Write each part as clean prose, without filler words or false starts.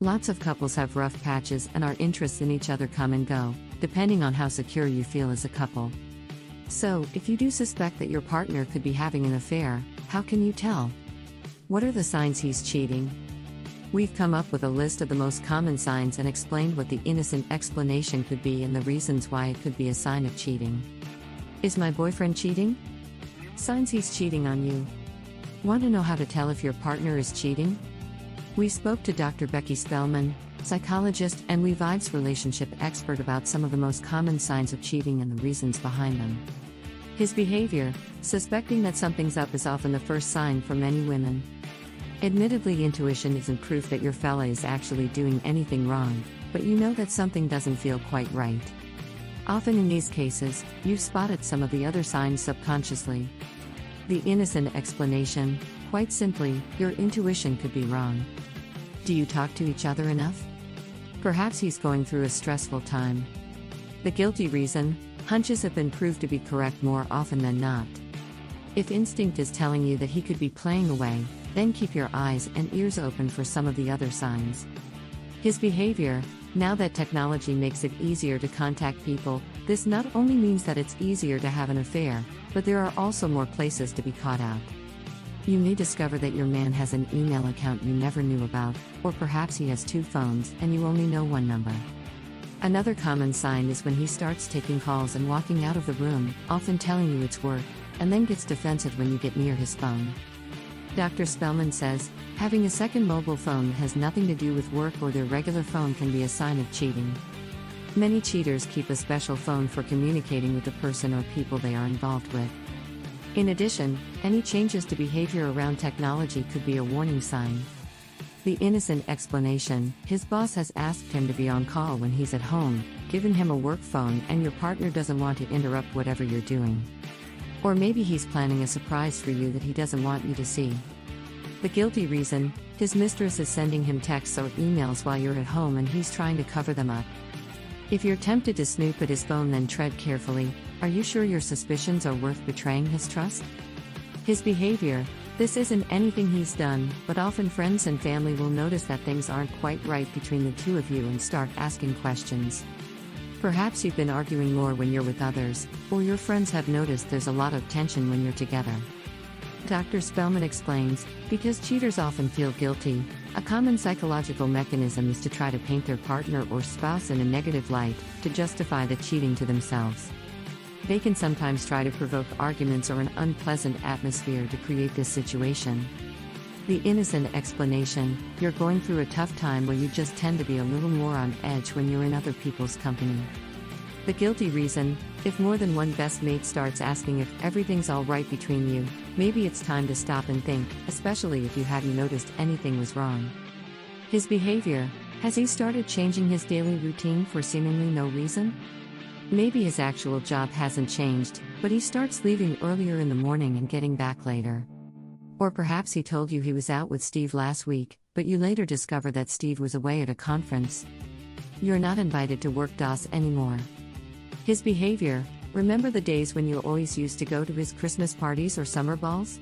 Lots of couples have rough patches and our interests in each other come and go, depending on how secure you feel as a couple. So, if you do suspect that your partner could be having an affair, how can you tell? What are the signs he's cheating? We've come up with a list of the most common signs and explained what the innocent explanation could be and the reasons why it could be a sign of cheating. Is my boyfriend cheating? Signs he's cheating on you. Want to know how to tell if your partner is cheating? We spoke to Dr. Becky Spellman, psychologist and We Vibes relationship expert about some of the most common signs of cheating and the reasons behind them. His behavior, suspecting that something's up, is often the first sign for many women. Admittedly, intuition isn't proof that your fella is actually doing anything wrong, but you know that something doesn't feel quite right. Often in these cases, you've spotted some of the other signs subconsciously. The innocent explanation, quite simply, your intuition could be wrong. Do you talk to each other enough? Perhaps he's going through a stressful time. The guilty reason, hunches have been proved to be correct more often than not. If instinct is telling you that he could be playing away, then keep your eyes and ears open for some of the other signs. His behavior, now that technology makes it easier to contact people, this not only means that it's easier to have an affair, but there are also more places to be caught out. You may discover that your man has an email account you never knew about, or perhaps he has 2 phones and you only know one number. Another common sign is when he starts taking calls and walking out of the room, often telling you it's work, and then gets defensive when you get near his phone. Dr. Spellman says, having a second mobile phone that has nothing to do with work or their regular phone can be a sign of cheating. Many cheaters keep a special phone for communicating with the person or people they are involved with. In addition, any changes to behavior around technology could be a warning sign. The innocent explanation, his boss has asked him to be on call when he's at home, given him a work phone, and your partner doesn't want to interrupt whatever you're doing. Or maybe he's planning a surprise for you that he doesn't want you to see. The guilty reason, his mistress is sending him texts or emails while you're at home and he's trying to cover them up. If you're tempted to snoop at his phone, then tread carefully. Are you sure your suspicions are worth betraying his trust? His behavior, this isn't anything he's done, but often friends and family will notice that things aren't quite right between the two of you and start asking questions. Perhaps you've been arguing more when you're with others, or your friends have noticed there's a lot of tension when you're together. Dr. Spellman explains, because cheaters often feel guilty, a common psychological mechanism is to try to paint their partner or spouse in a negative light, to justify the cheating to themselves. They can sometimes try to provoke arguments or an unpleasant atmosphere to create this situation. The innocent explanation, you're going through a tough time where you just tend to be a little more on edge when you're in other people's company. The guilty reason, if more than one best mate starts asking if everything's all right between you, maybe it's time to stop and think, especially if you hadn't noticed anything was wrong. His behavior, has he started changing his daily routine for seemingly no reason? Maybe his actual job hasn't changed, but he starts leaving earlier in the morning and getting back later. Or perhaps he told you he was out with Steve last week, but you later discover that Steve was away at a conference. You're not invited to work DOS anymore. His behavior, remember the days when you always used to go to his Christmas parties or summer balls?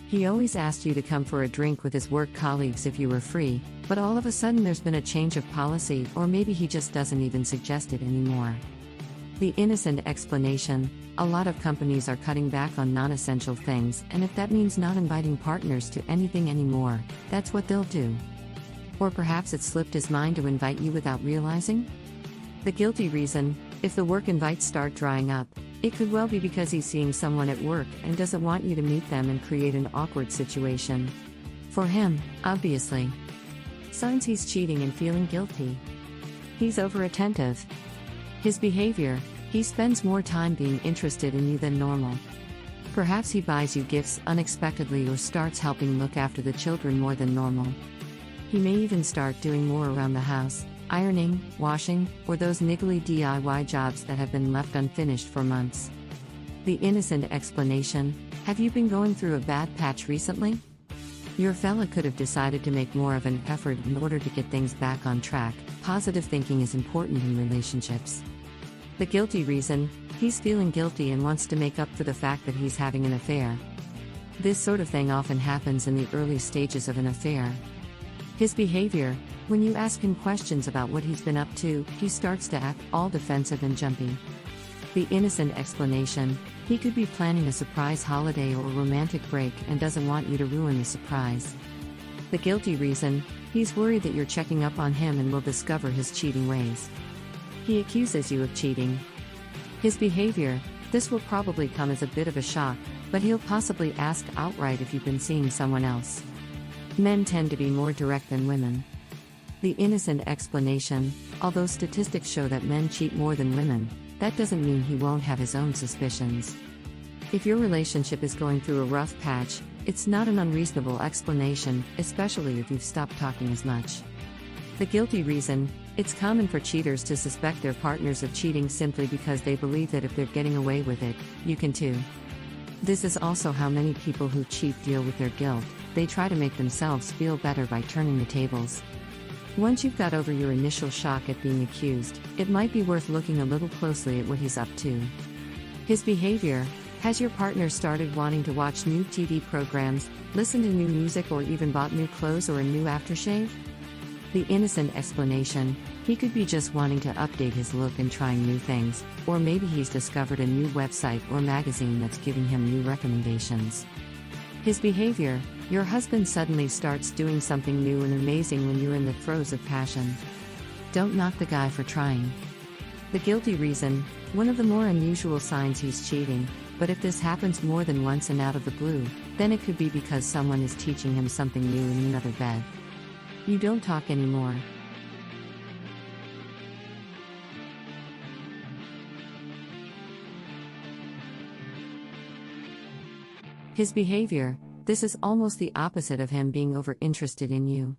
He always asked you to come for a drink with his work colleagues if you were free, but all of a sudden there's been a change of policy, or maybe he just doesn't even suggest it anymore. The innocent explanation, a lot of companies are cutting back on non-essential things, and if that means not inviting partners to anything anymore, that's what they'll do. Or perhaps it slipped his mind to invite you without realizing? The guilty reason, if the work invites start drying up, it could well be because he's seeing someone at work and doesn't want you to meet them and create an awkward situation. For him, obviously. Signs he's cheating and feeling guilty. He's over-attentive. His behavior, he spends more time being interested in you than normal. Perhaps he buys you gifts unexpectedly or starts helping look after the children more than normal. He may even start doing more around the house, ironing, washing, or those niggly DIY jobs that have been left unfinished for months. The innocent explanation, have you been going through a bad patch recently? Your fella could have decided to make more of an effort in order to get things back on track. Positive thinking is important in relationships. The guilty reason, he's feeling guilty and wants to make up for the fact that he's having an affair. This sort of thing often happens in the early stages of an affair. His behavior: when you ask him questions about what he's been up to, he starts to act all defensive and jumpy. The innocent explanation: he could be planning a surprise holiday or a romantic break and doesn't want you to ruin the surprise. The guilty reason: he's worried that you're checking up on him and will discover his cheating ways. He accuses you of cheating. His behavior: this will probably come as a bit of a shock, but he'll possibly ask outright if you've been seeing someone else. Men tend to be more direct than women. The innocent explanation: although statistics show that men cheat more than women, that doesn't mean he won't have his own suspicions. If your relationship is going through a rough patch, it's not an unreasonable explanation, especially if you've stopped talking as much. The guilty reason: it's common for cheaters to suspect their partners of cheating simply because they believe that if they're getting away with it, you can too. This is also how many people who cheat deal with their guilt. They try to make themselves feel better by turning the tables. Once you've got over your initial shock at being accused, it might be worth looking a little closely at what he's up to. His behavior: has your partner started wanting to watch new TV programs, listen to new music, or even bought new clothes or a new aftershave? The innocent explanation: he could be just wanting to update his look and trying new things, or maybe he's discovered a new website or magazine that's giving him new recommendations. His behavior: your husband suddenly starts doing something new and amazing when you're in the throes of passion. Don't knock the guy for trying. The guilty reason: one of the more unusual signs he's cheating, but if this happens more than once and out of the blue, then it could be because someone is teaching him something new in another bed. You don't talk anymore. His behavior: this is almost the opposite of him being over-interested in you.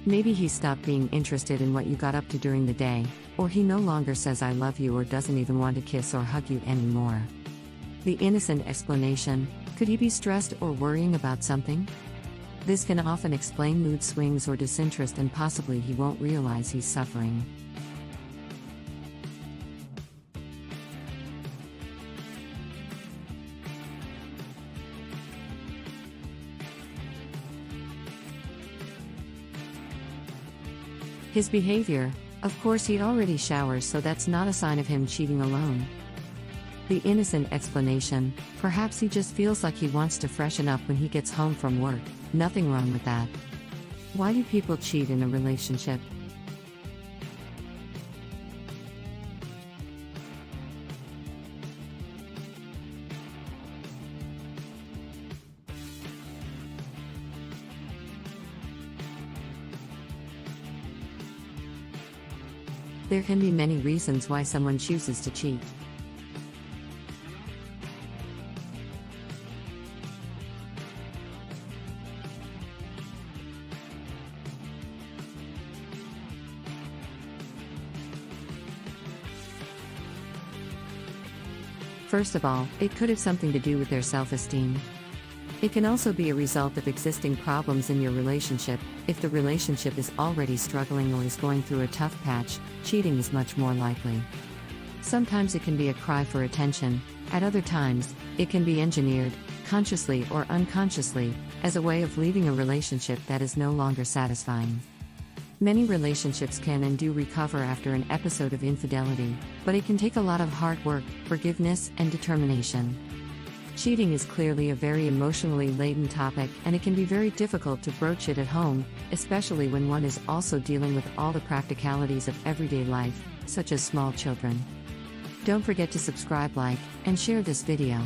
Maybe he stopped being interested in what you got up to during the day, or he no longer says "I love you" or doesn't even want to kiss or hug you anymore. The innocent explanation: could he be stressed or worrying about something? This can often explain mood swings or disinterest, and possibly he won't realize he's suffering. His behavior: of course he already showers, so that's not a sign of him cheating alone. The innocent explanation: perhaps he just feels like he wants to freshen up when he gets home from work. Nothing wrong with that. Why do people cheat in a relationship? There can be many reasons why someone chooses to cheat. First of all, it could have something to do with their self-esteem. It can also be a result of existing problems in your relationship. If the relationship is already struggling or is going through a tough patch, cheating is much more likely. Sometimes it can be a cry for attention. At other times, it can be engineered, consciously or unconsciously, as a way of leaving a relationship that is no longer satisfying. Many relationships can and do recover after an episode of infidelity, but it can take a lot of hard work, forgiveness, and determination. Cheating is clearly a very emotionally laden topic, and it can be very difficult to broach it at home, especially when one is also dealing with all the practicalities of everyday life, such as small children. Don't forget to subscribe, like, and share this video.